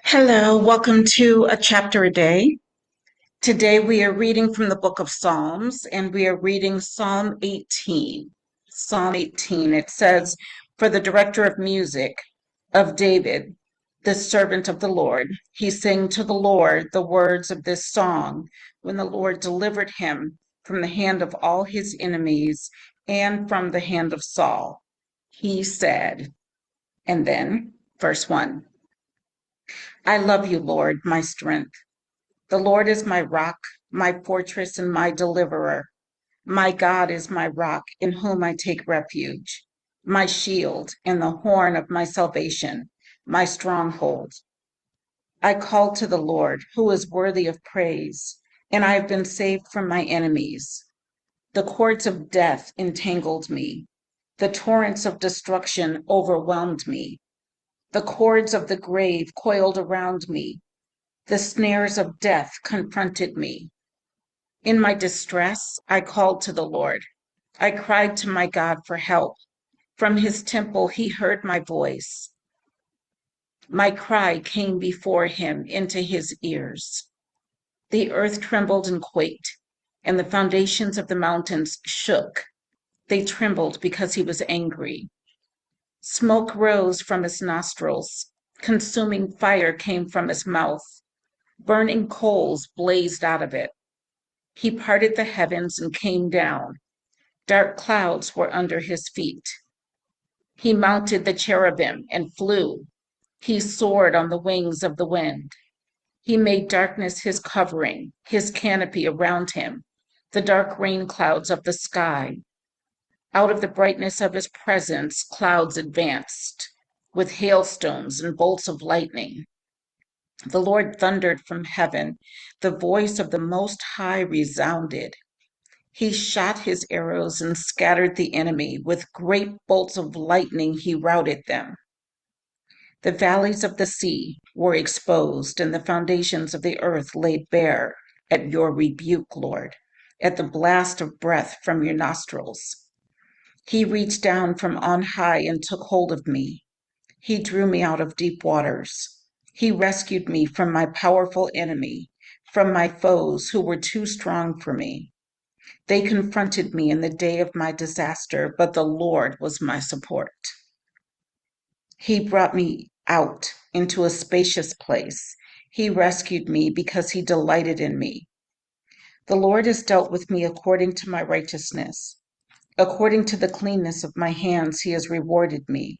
Hello, welcome to A Chapter a Day. Today we are reading from the book of Psalms and we are reading Psalm 18. Psalm 18, it says, "For the director of music of David, the servant of the Lord, he sang to the Lord the words of this song when the Lord delivered him from the hand of all his enemies and from the hand of Saul. He said," and then verse 1. "I love you, Lord, my strength. The Lord is my rock, my fortress, and my deliverer. My God is my rock, in whom I take refuge, my shield and the horn of my salvation, my stronghold. I called to the Lord, who is worthy of praise, and I have been saved from my enemies. The cords of death entangled me. The torrents of destruction overwhelmed me. The cords of the grave coiled around me. The snares of death confronted me. In my distress, I called to the Lord. I cried to my God for help. From his temple, he heard my voice. My cry came before him into his ears. The earth trembled and quaked, and the foundations of the mountains shook. They trembled because he was angry. Smoke rose from his nostrils. Consuming fire came from his mouth. Burning coals blazed out of it. He parted the heavens and came down. Dark clouds were under his feet. He mounted the cherubim and flew. He soared on the wings of the wind. He made darkness his covering, his canopy around him, the dark rain clouds of the sky. Out of the brightness of his presence, clouds advanced with hailstones and bolts of lightning. The Lord thundered from heaven. The voice of the Most High resounded. He shot his arrows and scattered the enemy. With great bolts of lightning, he routed them. The valleys of the sea were exposed, and the foundations of the earth laid bare at your rebuke, Lord, at the blast of breath from your nostrils. He reached down from on high and took hold of me. He drew me out of deep waters. He rescued me from my powerful enemy, from my foes who were too strong for me. They confronted me in the day of my disaster, but the Lord was my support. He brought me out into a spacious place. He rescued me because he delighted in me. The Lord has dealt with me according to my righteousness. According to the cleanness of my hands, he has rewarded me.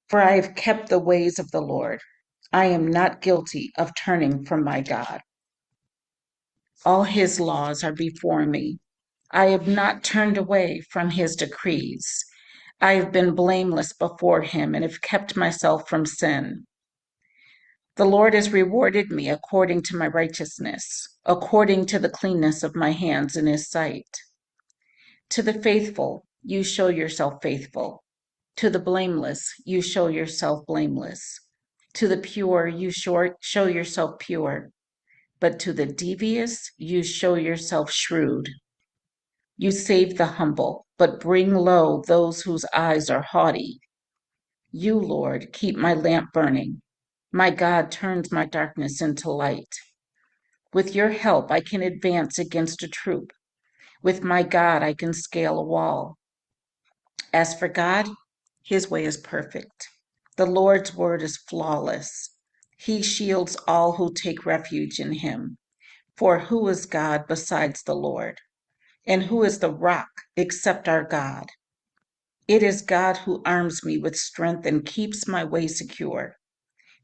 For I have kept the ways of the Lord. I am not guilty of turning from my God. All his laws are before me. I have not turned away from his decrees. I have been blameless before him and have kept myself from sin. The Lord has rewarded me according to my righteousness, according to the cleanness of my hands in his sight. To the faithful, you show yourself faithful. To the blameless, you show yourself blameless. To the pure, you show yourself pure. But to the devious, you show yourself shrewd. You save the humble, but bring low those whose eyes are haughty. You, Lord, keep my lamp burning. My God turns my darkness into light. With your help, I can advance against a troop. With my God, I can scale a wall. As for God, his way is perfect. The Lord's word is flawless. He shields all who take refuge in him. For who is God besides the Lord? And who is the rock except our God? It is God who arms me with strength and keeps my way secure.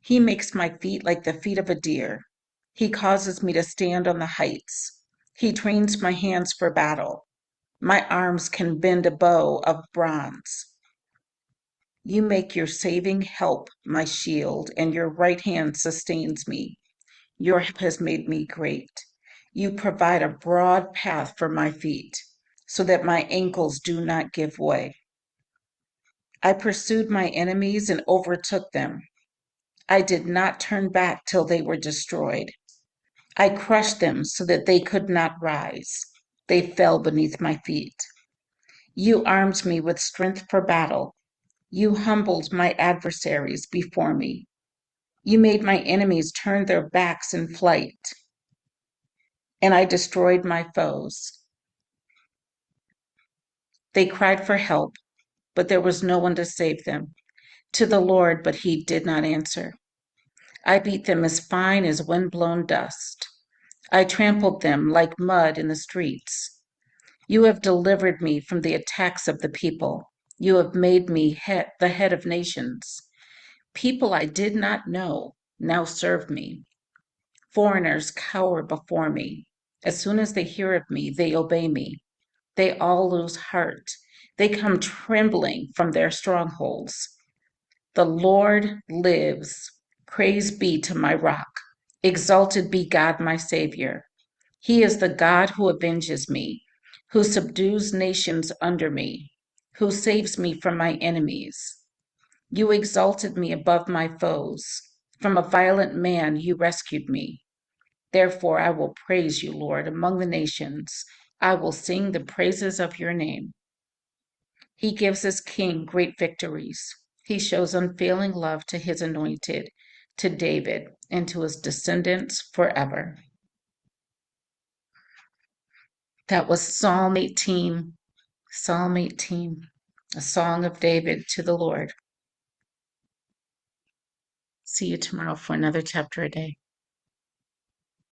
He makes my feet like the feet of a deer. He causes me to stand on the heights. He trains my hands for battle. My arms can bend a bow of bronze. You make your saving help my shield, and your right hand sustains me. Your help has made me great. You provide a broad path for my feet, so that my ankles do not give way. I pursued my enemies and overtook them. I did not turn back till they were destroyed. I crushed them so that they could not rise. They fell beneath my feet. You armed me with strength for battle. You humbled my adversaries before me. You made my enemies turn their backs in flight, and I destroyed my foes. They cried for help, but there was no one to save them. To the Lord, but he did not answer. I beat them as fine as wind-blown dust. I trampled them like mud in the streets. You have delivered me from the attacks of the people. You have made me the head of nations. People I did not know now serve me. Foreigners cower before me. As soon as they hear of me, they obey me. They all lose heart. They come trembling from their strongholds. The Lord lives. Praise be to my rock. Exalted be God, my Savior. He is the God who avenges me, who subdues nations under me, who saves me from my enemies. You exalted me above my foes. From a violent man you rescued me. Therefore I will praise you, Lord, among the nations. I will sing the praises of your name. He gives his king great victories. He shows unfailing love to his anointed, to David, and to his descendants forever. That was Psalm 18. Psalm 18, a song of David to the Lord. See you tomorrow for another chapter a day.